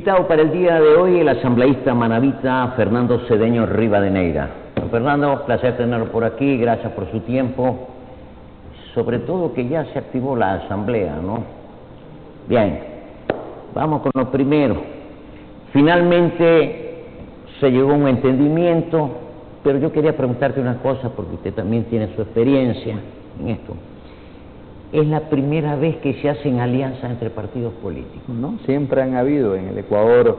invitado para el día de hoy el asambleísta manabita Fernando Cedeño Rivadeneira. Don Fernando, placer tenerlo por aquí, gracias por su tiempo. Sobre todo que ya se activó la asamblea, ¿no? Bien, vamos con lo primero. Finalmente se llegó a un entendimiento, pero yo quería preguntarte una cosa, porque usted también tiene su experiencia en esto. ¿Es la primera vez que se hacen alianzas entre partidos políticos? No, siempre han habido en el Ecuador,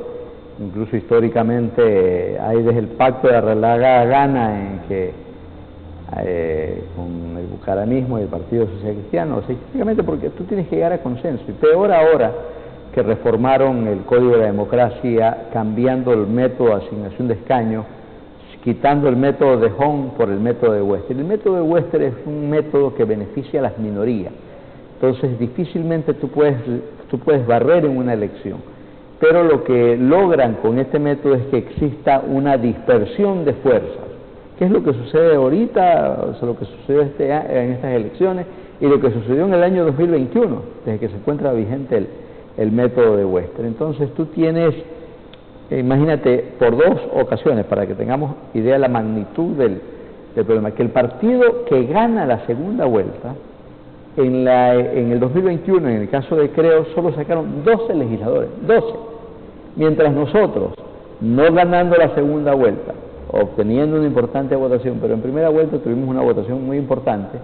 incluso históricamente hay desde el pacto de Arrelaga Gana en que con el bucaranismo y el Partido Social Cristiano, o sea, históricamente porque tú tienes que llegar a consenso, y peor ahora que reformaron el Código de la Democracia cambiando el método de asignación de escaños, quitando el método de Hong por el método de Wester. El método de Wester es un método que beneficia a las minorías, entonces difícilmente tú puedes barrer en una elección, pero lo que logran con este método es que exista una dispersión de fuerzas. ¿Qué es lo que sucede ahorita, o sea, lo que sucedió en estas elecciones y lo que sucedió en el año 2021, desde que se encuentra vigente el método de Wester? Entonces tú tienes, imagínate, por dos ocasiones, para que tengamos idea de la magnitud del problema, que el partido que gana la segunda vuelta, en el 2021, en el caso de Creo, solo sacaron 12 legisladores, 12, mientras nosotros, no ganando la segunda vuelta, obteniendo una importante votación, pero en primera vuelta tuvimos una votación muy importante,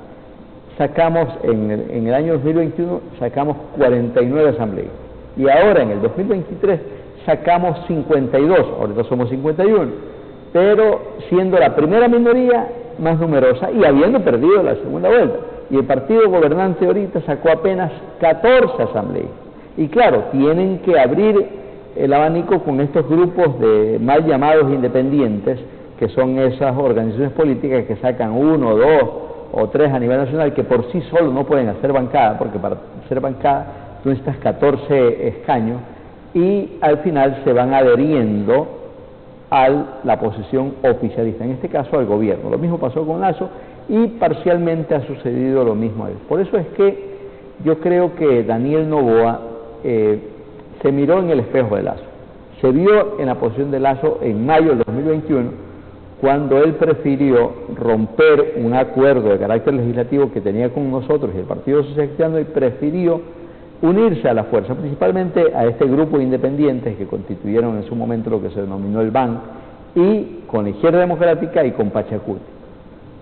sacamos, en el año 2021, sacamos 49 asambleístas, y ahora en el 2023 sacamos 52, ahorita somos 51, pero siendo la primera minoría más numerosa y habiendo perdido la segunda vuelta. Y el partido gobernante ahorita sacó apenas 14 asambleístas. Y claro, tienen que abrir el abanico con estos grupos de mal llamados independientes, que son esas organizaciones políticas que sacan 1, 2 o 3 a nivel nacional, que por sí solos no pueden hacer bancada, porque para ser bancada tú necesitas 14 escaños, y al final se van adheriendo a la posición oficialista, en este caso al gobierno. Lo mismo pasó con Lasso y parcialmente ha sucedido lo mismo a él. Por eso es que yo creo que Daniel Noboa se miró en el espejo de Lasso, se vio en la posición de Lasso en mayo del 2021, cuando él prefirió romper un acuerdo de carácter legislativo que tenía con nosotros y el Partido Social Cristiano, y prefirió unirse a la fuerza, principalmente a este grupo de independientes que constituyeron en su momento lo que se denominó el BAN, y con la Izquierda Democrática y con Pachacuti,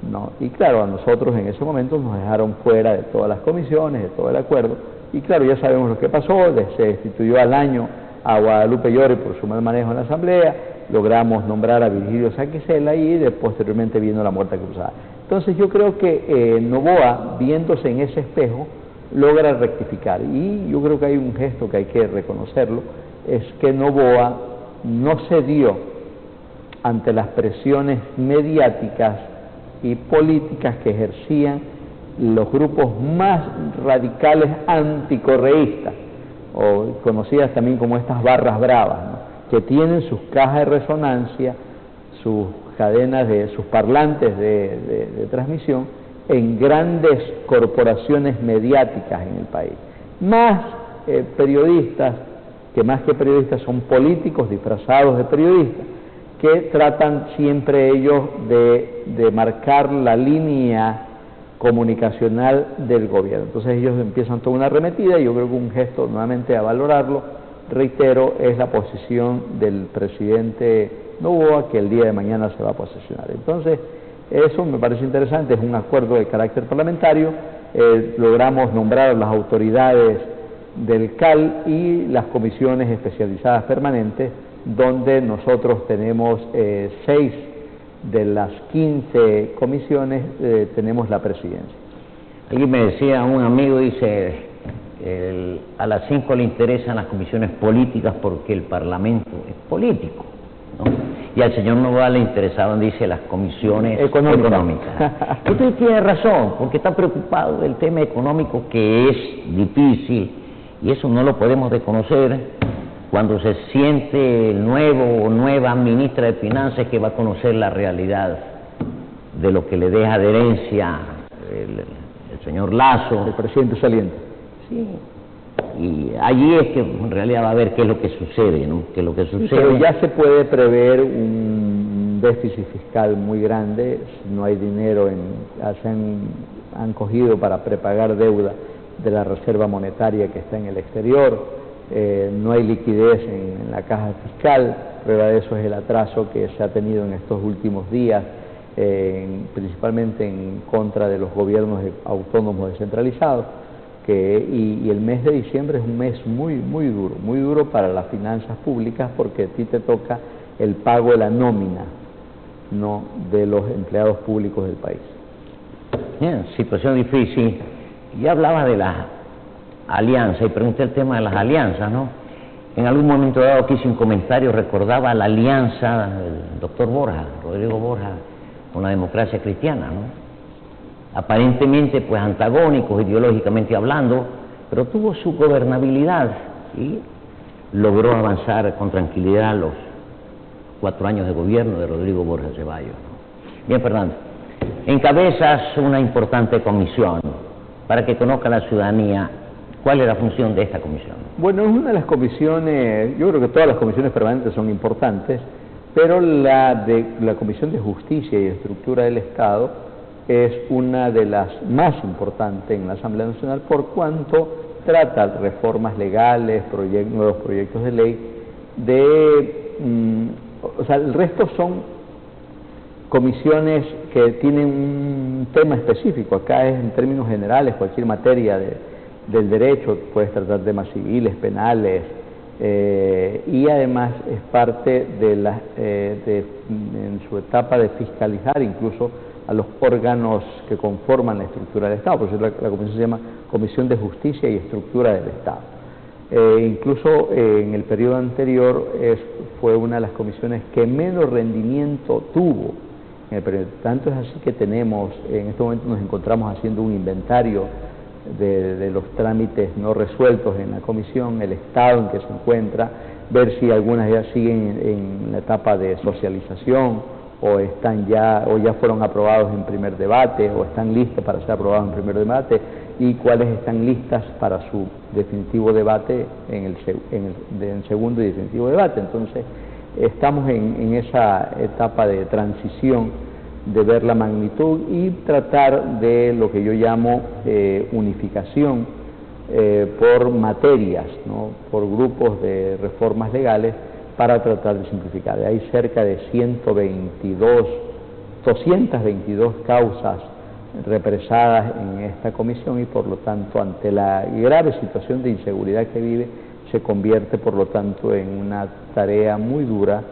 ¿no? Y claro, a nosotros en ese momento nos dejaron fuera de todas las comisiones, de todo el acuerdo, y claro, ya sabemos lo que pasó. Se destituyó al año a Guadalupe Llori por su mal manejo en la asamblea, logramos nombrar a Virgilio Saquicela y posteriormente vino la muerte cruzada. Entonces yo creo que Noboa, viéndose en ese espejo, logra rectificar, y yo creo que hay un gesto que hay que reconocerlo, es que Noboa no cedió ante las presiones mediáticas y políticas que ejercían los grupos más radicales anticorreístas, o conocidas también como estas barras bravas, ¿no?, que tienen sus cajas de resonancia, sus cadenas sus parlantes de transmisión en grandes corporaciones mediáticas en el país. Más periodistas, que más que periodistas son políticos disfrazados de periodistas, que tratan siempre ellos de marcar la línea comunicacional del gobierno. Entonces ellos empiezan toda una arremetida, y yo creo que un gesto nuevamente a valorarlo, reitero, es la posición del presidente Noboa, que el día de mañana se va a posesionar. Entonces eso me parece interesante, es un acuerdo de carácter parlamentario, logramos nombrar a las autoridades del CAL y las comisiones especializadas permanentes, donde nosotros tenemos 6 de las 15 comisiones, tenemos la presidencia. Aquí me decía un amigo, dice, a las 5 le interesan las comisiones políticas porque el Parlamento es político, ¿no? Y al señor Noboa le interesaban, dice, las comisiones económicas. Usted tiene razón, porque está preocupado del tema económico, que es difícil, y eso no lo podemos desconocer cuando se siente el nuevo o nueva ministra de Finanzas, que va a conocer la realidad de lo que le deja de herencia el señor Lasso. El presidente saliente. Sí, Y allí es que en realidad va a ver qué es lo que sucede, ¿no? Qué es lo que sucede. Pero ya se puede prever un déficit fiscal muy grande, no hay dinero, han cogido para prepagar deuda de la reserva monetaria que está en el exterior, no hay liquidez en la caja fiscal, prueba de eso es el atraso que se ha tenido en estos últimos días, principalmente en contra de los gobiernos autónomos descentralizados, y el mes de diciembre es un mes muy duro para las finanzas públicas, porque a ti te toca el pago de la nómina, no de los empleados públicos del país. Bien, situación difícil. Ya hablaba de las alianzas y pregunté el tema de las alianzas, ¿no? En algún momento dado aquí hice un comentario, recordaba la alianza del doctor Borja, Rodrigo Borja, con la democracia cristiana, ¿no? Aparentemente pues antagónicos ideológicamente hablando, pero tuvo su gobernabilidad y logró avanzar con tranquilidad los 4 años de gobierno de Rodrigo Borja Ceballos, ¿no? Bien, Fernando, encabezas una importante comisión para que conozca la ciudadanía cuál es la función de esta comisión. Bueno, es una de las comisiones, yo creo que todas las comisiones permanentes son importantes, pero la Comisión de Justicia y Estructura del Estado es una de las más importantes en la Asamblea Nacional, por cuanto trata reformas legales, nuevos proyectos de ley, o sea, el resto son comisiones que tienen un tema específico. Acá es en términos generales, cualquier materia del derecho, puedes tratar temas civiles, penales, y además es parte de en su etapa de fiscalizar incluso a los órganos que conforman la estructura del Estado. Por eso la comisión se llama Comisión de Justicia y Estructura del Estado. Incluso en el periodo anterior fue una de las comisiones que menos rendimiento tuvo en el periodo. Tanto es así que en este momento nos encontramos haciendo un inventario de los trámites no resueltos en la comisión, el estado en que se encuentra, ver si algunas ya siguen en la etapa de socialización o ya fueron aprobados en primer debate o están listas para ser aprobados en primer debate, y cuáles están listas para su definitivo debate en segundo y definitivo debate. Entonces estamos en esa etapa de transición, de ver la magnitud y tratar de lo que yo llamo unificación por materias, ¿no? Por grupos de reformas legales, para tratar de simplificar. Hay cerca de 222 causas represadas en esta comisión, y por lo tanto, ante la grave situación de inseguridad que vive, se convierte por lo tanto en una tarea muy dura.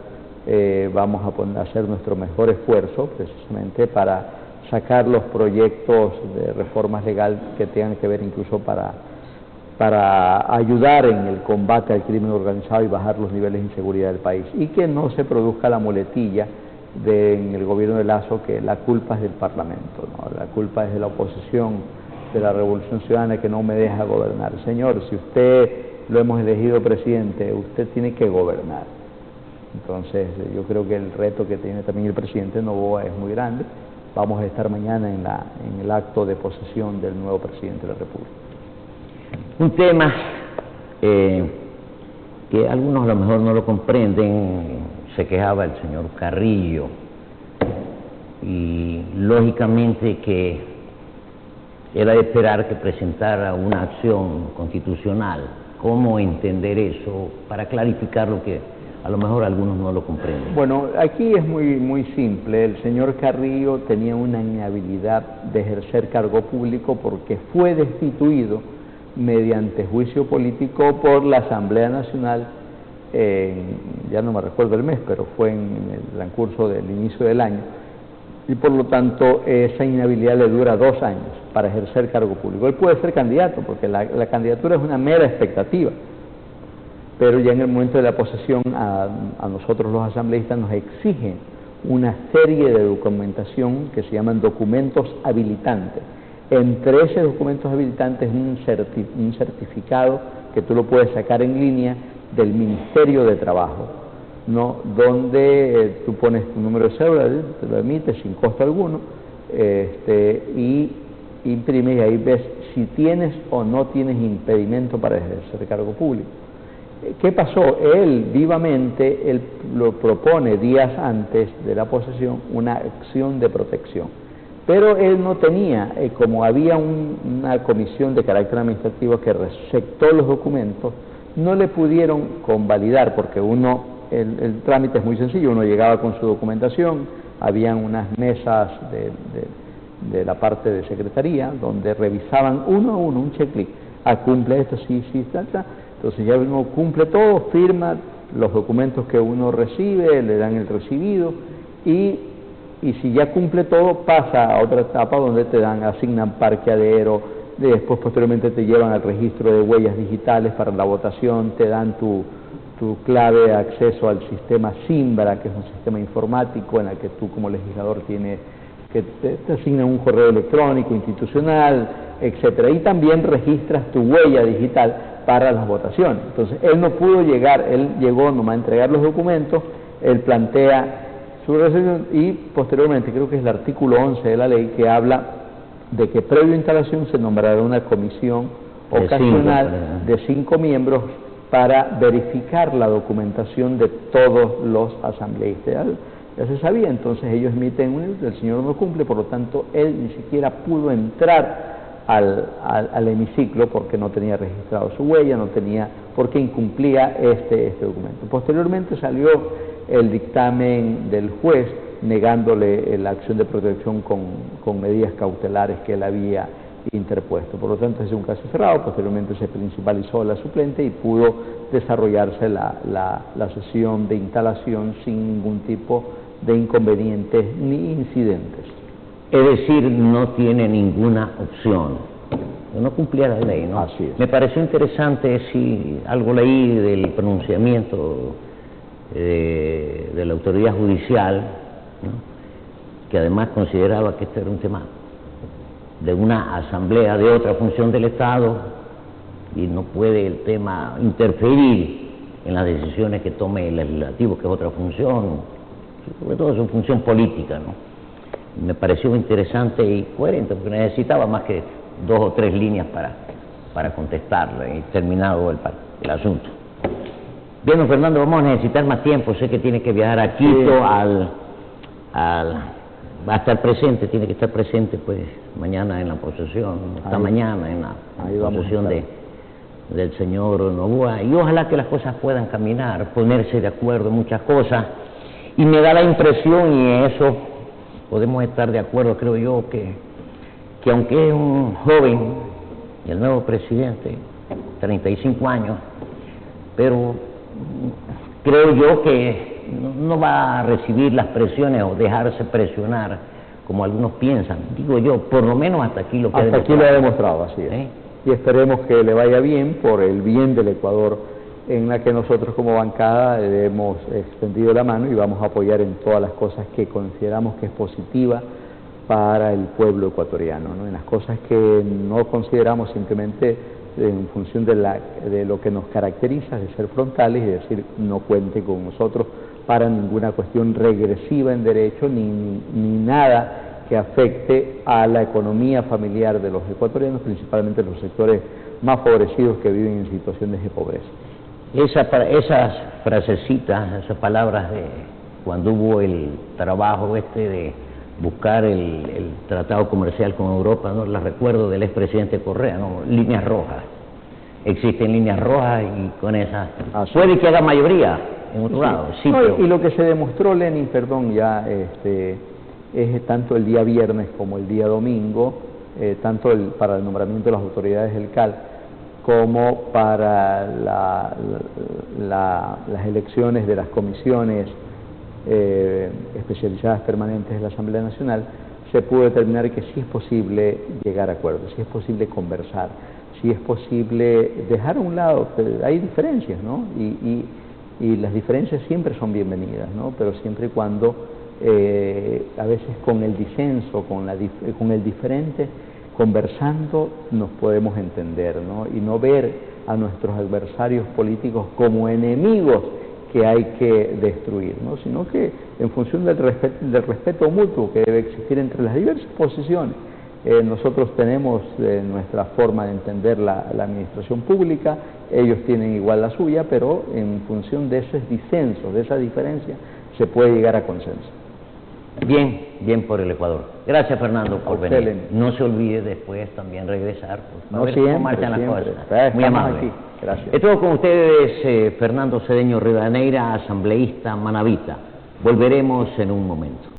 Vamos a hacer nuestro mejor esfuerzo precisamente para sacar los proyectos de reformas legales que tengan que ver incluso para ayudar en el combate al crimen organizado y bajar los niveles de inseguridad del país, y que no se produzca la muletilla en el gobierno de Lasso que la culpa es del Parlamento, ¿no? La culpa es de la oposición, de la Revolución Ciudadana, que no me deja gobernar. Señor, si usted lo hemos elegido presidente, usted tiene que gobernar. Entonces yo creo que el reto que tiene también el presidente Noboa es muy grande. Vamos a estar mañana en el acto de posesión del nuevo presidente de la República. Un tema que algunos a lo mejor no lo comprenden, se quejaba el señor Carrillo, y lógicamente que era de esperar que presentara una acción constitucional. ¿Cómo entender eso para clarificar lo que a lo mejor algunos no lo comprenden? Bueno, aquí es muy simple. El señor Carrillo tenía una inhabilidad de ejercer cargo público porque fue destituido mediante juicio político por la Asamblea Nacional, ya no me recuerdo el mes, pero fue en el transcurso del inicio del año, y por lo tanto esa inhabilidad le dura 2 años para ejercer cargo público. Él puede ser candidato, porque la candidatura es una mera expectativa, pero ya en el momento de la posesión a nosotros los asambleístas nos exigen una serie de documentación que se llaman documentos habilitantes. Entre esos documentos habilitantes un certificado que tú lo puedes sacar en línea del Ministerio de Trabajo, ¿no? Donde tú pones tu número de cédula, te lo emite sin costo alguno, y imprimes y ahí ves si tienes o no tienes impedimento para ejercer cargo público. ¿Qué pasó? Él vivamente, él lo propone días antes de la posesión una acción de protección, pero él no tenía, como había una comisión de carácter administrativo que receptó los documentos, no le pudieron convalidar porque el trámite es muy sencillo, uno llegaba con su documentación, habían unas mesas de la parte de secretaría donde revisaban uno a uno un checklist, cumple esto, sí, tal. Entonces ya uno cumple todo, firma los documentos que uno recibe, le dan el recibido y si ya cumple todo pasa a otra etapa donde asignan parqueadero, después posteriormente te llevan al registro de huellas digitales para la votación, te dan tu clave de acceso al sistema Simbra, que es un sistema informático en el que tú como legislador tienes que te asignan un correo electrónico institucional, etcétera, y también registras tu huella digital para las votaciones. Entonces él no pudo llegar, él llegó nomás a entregar los documentos, él plantea su recepción y posteriormente creo que es el artículo 11 de la ley que habla de que previo a instalación se nombrará una comisión ocasional de 5 miembros para verificar la documentación de todos los asambleístas. Ya se sabía, entonces ellos emiten el señor no cumple, por lo tanto él ni siquiera pudo entrar al hemiciclo porque no tenía registrado su huella, porque incumplía este documento. Posteriormente salió el dictamen del juez negándole la acción de protección con medidas cautelares que él había interpuesto. Por lo tanto, es un caso cerrado. Posteriormente se principalizó la suplente y pudo desarrollarse la sesión de instalación sin ningún tipo de inconvenientes ni incidentes. Es decir, no tiene ninguna opción. No cumplía la ley, ¿no? Así es. Me pareció interesante, sí, algo leí del pronunciamiento de la autoridad judicial, ¿no? Que además consideraba que este era un tema de una asamblea de otra función del Estado y no puede el tema interferir en las decisiones que tome el legislativo, que es otra función, sobre todo es una función política, ¿no? Me pareció interesante y coherente porque necesitaba más que 2 o 3 líneas para contestarle y terminado el asunto. Bien, don Fernando, vamos a necesitar más tiempo. Sé que tiene que viajar a Quito, va a estar presente, tiene que estar presente pues mañana en la posesión, esta mañana en la posesión del señor Noboa, y ojalá que las cosas puedan caminar, ponerse de acuerdo en muchas cosas, y me da la impresión, y en eso podemos estar de acuerdo, creo yo, que aunque es un joven, y el nuevo presidente, 35 años, pero creo yo que no va a recibir las presiones o dejarse presionar como algunos piensan, digo yo, por lo menos hasta aquí lo que hasta aquí lo ha demostrado, así es. Y esperemos que le vaya bien por el bien del Ecuador, en la que nosotros como bancada le hemos extendido la mano y vamos a apoyar en todas las cosas que consideramos que es positiva para el pueblo ecuatoriano, ¿no? En las cosas que no consideramos simplemente en función de lo que nos caracteriza, de ser frontales y decir no cuente con nosotros para ninguna cuestión regresiva en derecho ni nada que afecte a la economía familiar de los ecuatorianos, principalmente los sectores más favorecidos que viven en situaciones de pobreza. Esas frasecitas, esas palabras de cuando hubo el trabajo de buscar el tratado comercial con Europa, ¿no? Las recuerdo del expresidente Correa, ¿no? Líneas rojas. Existen líneas rojas y con esas puede que haga mayoría en otro lado. Sí, pero... Y lo que se demostró, Lenin, es tanto el día viernes como el día domingo, tanto para el nombramiento de las autoridades del CAL como para las elecciones de las comisiones especializadas permanentes de la Asamblea Nacional, se pudo determinar que sí es posible llegar a acuerdos, sí es posible conversar, sí es posible dejar a un lado, hay diferencias, ¿no? Y las diferencias siempre son bienvenidas, ¿no? Pero siempre y cuando a veces con el disenso, con el diferente, conversando nos podemos entender, ¿no? Y no ver a nuestros adversarios políticos como enemigos que hay que destruir, ¿no? Sino que en función del respeto mutuo que debe existir entre las diversas posiciones Nosotros tenemos nuestra forma de entender la administración pública, ellos tienen igual la suya, pero en función de esos disensos, de esa diferencia, se puede llegar a consenso. Bien, bien por el Ecuador. Gracias, Fernando, por venir. Excelente. No se olvide después también regresar, pues, No, ver siempre, cómo marchan las siempre. cosas. Muy Estamos amable. aquí. Gracias. Estuvo con ustedes Fernando Cedeño Rivadeneira, asambleísta manabita. Volveremos en un momento.